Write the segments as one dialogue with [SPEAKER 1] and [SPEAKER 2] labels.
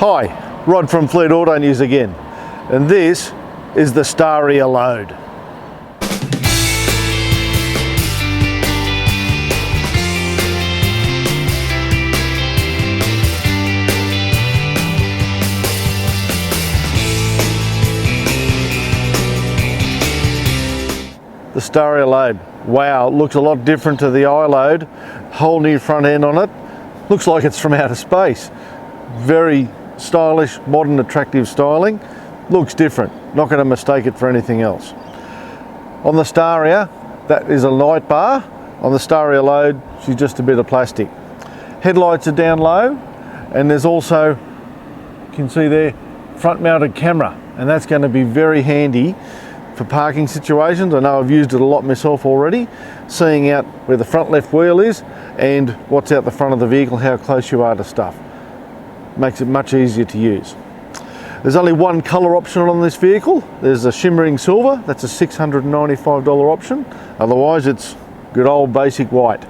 [SPEAKER 1] Hi, Rod from Fleet Auto News again, and this is the Staria Load. The Staria Load, wow, it looks a lot different to the iLoad. Whole new front end on it, looks like it's from outer space. Very stylish, modern, attractive styling. Looks different, not going to mistake it for anything else. On the Staria, that is a light bar. On the Staria Load, she's just a bit of plastic. Headlights are down low, and there's also, you can see there, front mounted camera, and that's going to be very handy for parking situations. I know I've used it a lot myself already, seeing out where the front left wheel is and what's out the front of the vehicle, how close you are to stuff. Makes it much easier to use. There's only one colour option on this vehicle. There's a shimmering silver, that's a $695 option. Otherwise it's good old basic white.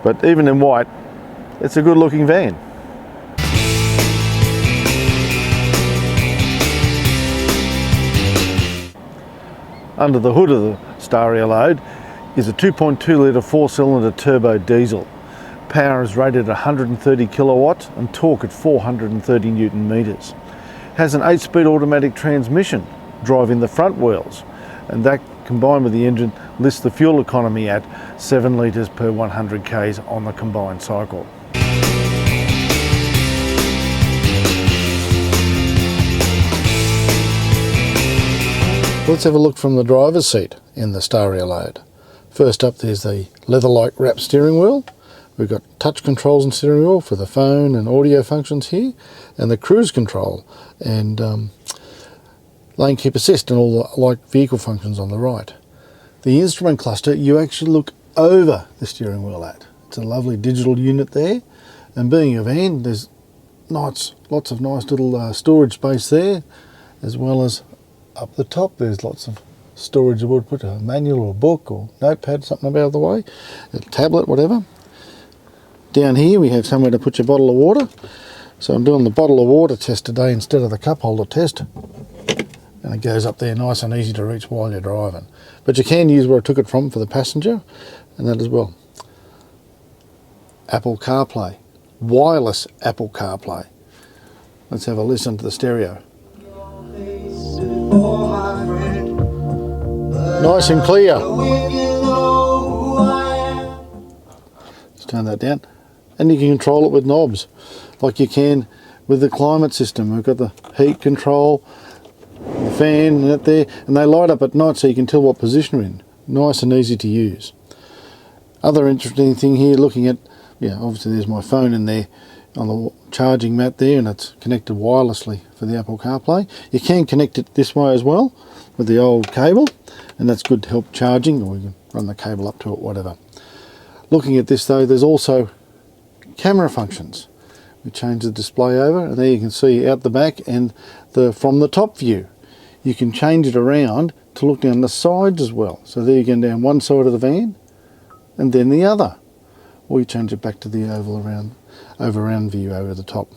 [SPEAKER 1] But even in white, it's a good looking van. Under the hood of the Staria Load is a 2.2 litre 4-cylinder turbo diesel. Power is rated at 130 kilowatts and torque at 430 newton metres. Has an 8-speed automatic transmission driving the front wheels, and that combined with the engine lists the fuel economy at 7 litres per 100 k's on the combined cycle. Let's have a look from the driver's seat in the Staria Load. First up, there's the leather-like wrapped steering wheel. We've got touch controls and steering wheel for the phone and audio functions here, and the cruise control and lane keep assist and all the like vehicle functions on the right. The instrument cluster you actually look over the steering wheel at. It's a lovely digital unit there, and being a van, there's lots of nice little storage space there, as well as up the top there's lots of storage. You would put a manual or a book or notepad, something about the way, a tablet, whatever. Down here we have somewhere to put your bottle of water. So I'm doing the bottle of water test today instead of the cup holder test. And it goes up there nice and easy to reach while you're driving. But you can use where I took it from for the passenger, and that as well. Apple CarPlay, wireless Apple CarPlay. Let's have a listen to the stereo. Nice and clear. Let's turn that down. And you can control it with knobs, like you can with the climate system. We've got the heat control, the fan and that there, and they light up at night so you can tell what position you're in. Nice and easy to use. Other interesting thing here, looking at, obviously there's my phone in there on the charging mat there, and it's connected wirelessly for the Apple CarPlay. You can connect it this way as well with the old cable, and that's good to help charging, or you can run the cable up to it, whatever. Looking at this though, there's also camera functions. We change the display over, and there you can see out the back and from the top view. You can change it around to look down the sides as well. So there you go down one side of the van and then the other. Or you change it back to the over round view over the top.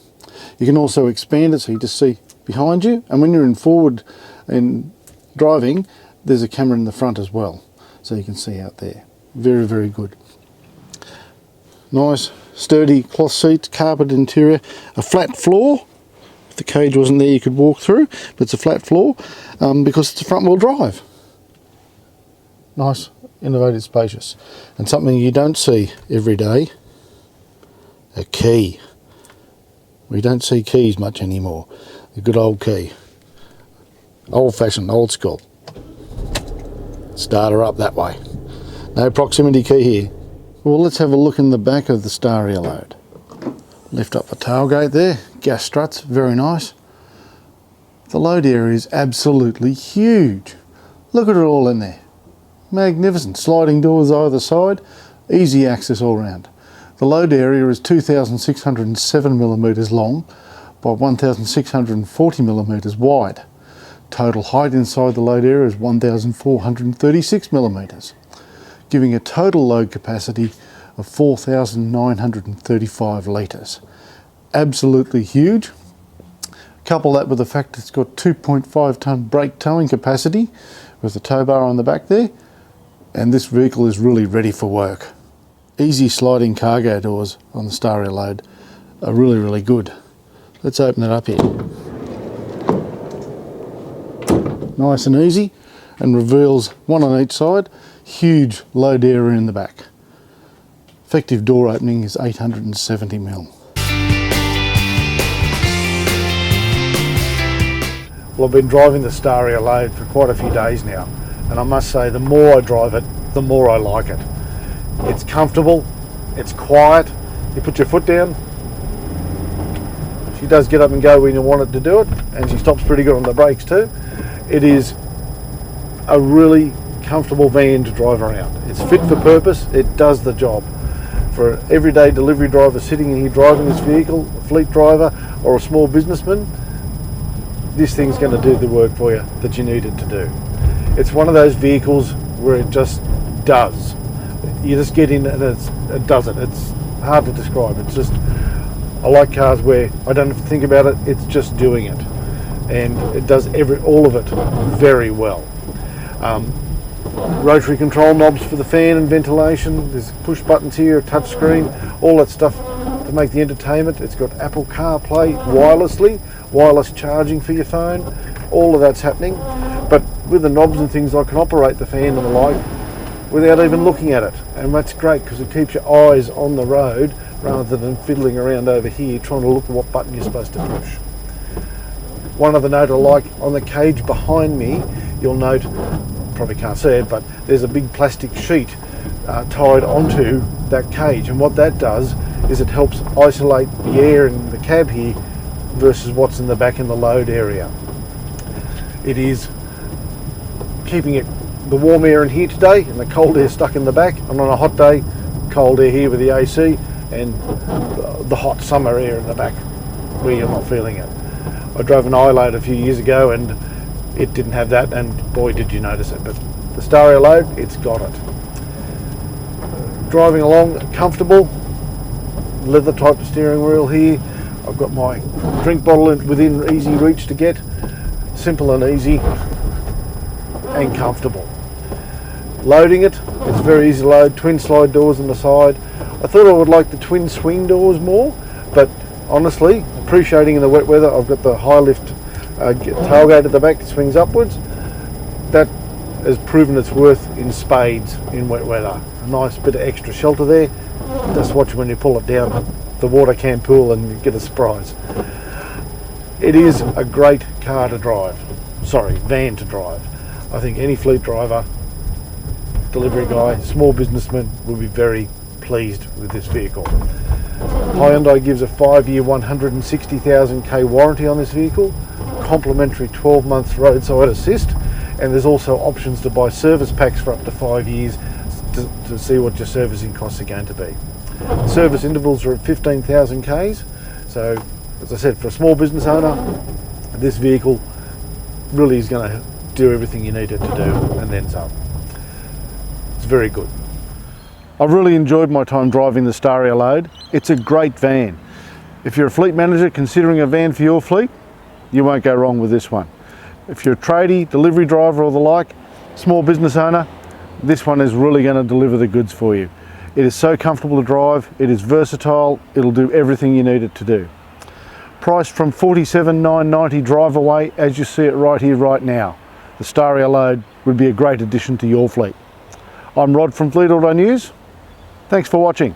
[SPEAKER 1] You can also expand it so you just see behind you, and when you're in forward and driving, there's a camera in the front as well, so you can see out there. Very, very good. Nice sturdy cloth seats, carpet interior, a flat floor. If the cage wasn't there you could walk through, but it's a flat floor because it's a front wheel drive. Nice, innovative, spacious, and something you don't see every day, a key. We don't see keys much anymore. A good old key. Old fashioned, old school. Start her up that way. No proximity key here. Well, let's have a look in the back of the Staria Load. Lift up the tailgate there, gas struts, very nice. The load area is absolutely huge. Look at it all in there. Magnificent. Sliding doors either side, easy access all round. The load area is 2,607 millimetres long by 1,640 millimetres wide. Total height inside the load area is 1,436 millimetres. Giving a total load capacity of 4,935 litres. Absolutely huge. Couple that with the fact it's got 2.5 tonne brake towing capacity with the tow bar on the back there, and this vehicle is really ready for work. Easy sliding cargo doors on the Staria Load are really good. Let's open it up here. Nice and easy, and reveals one on each side. Huge load area in the back. Effective door opening is 870mm. Well, I've been driving the Staria Load for quite a few days now, and I must say the more I drive it, the more I like it. It's comfortable, it's quiet, you put your foot down, she does get up and go when you want it to do it, and she stops pretty good on the brakes too. It is a really comfortable van to drive around. It's fit for purpose, it does the job. For an everyday delivery driver sitting in here driving this vehicle, a fleet driver or a small businessman, this thing's going to do the work for you that you need it to do. It's one of those vehicles where it just does. You just get in and it does it. It's hard to describe. It's just, I like cars where I don't have to think about it, it's just doing it. And it does all of it very well. Rotary control knobs for the fan and ventilation. There's push buttons here, a touch screen, all that stuff to make the entertainment. It's got Apple CarPlay wirelessly, wireless charging for your phone. All of that's happening. But with the knobs and things, I can operate the fan and the light without even looking at it. And that's great because it keeps your eyes on the road rather than fiddling around over here trying to look at what button you're supposed to push. One other note I like, on the cage behind me, you'll note, probably can't see it, but there's a big plastic sheet tied onto that cage, and what that does is it helps isolate the air in the cab here versus what's in the back in the load area. It is keeping the warm air in here today and the cold air stuck in the back, and on a hot day, cold air here with the AC and the hot summer air in the back where you're not feeling it. I drove an iLoad a few years ago and it didn't have that, and boy did you notice it. But the Staria Load, it's got it. Driving along, comfortable, leather type steering wheel here. I've got my drink bottle within easy reach to get. Simple and easy and comfortable. Loading it, it's very easy to load. Twin slide doors on the side. I thought I would like the twin swing doors more, but honestly, appreciating in the wet weather, I've got the high lift tailgate at the back that swings upwards. That has proven its worth in spades in wet weather. A nice bit of extra shelter there. Just watch when you pull it down the water can pool and you get a surprise. It is a great car to drive. Sorry, van to drive. I think any fleet driver, delivery guy, small businessman will be very pleased with this vehicle. Hyundai gives a 5-year 160,000 warranty on this vehicle, complimentary 12 months roadside assist, and there's also options to buy service packs for up to 5 years to see what your servicing costs are going to be. Service intervals are at 15,000 Ks, so as I said, for a small business owner, this vehicle really is going to do everything you need it to do and then some. It's very good. I've really enjoyed my time driving the Staria Load. It's a great van. If you're a fleet manager considering a van for your fleet, you won't go wrong with this one. If you're a tradie, delivery driver or the like, small business owner, this one is really going to deliver the goods for you. It is so comfortable to drive, it is versatile, it'll do everything you need it to do. Priced from $47,990 drive away, as you see it right here, right now. The Staria Load would be a great addition to your fleet. I'm Rod from Fleet Auto News. Thanks for watching.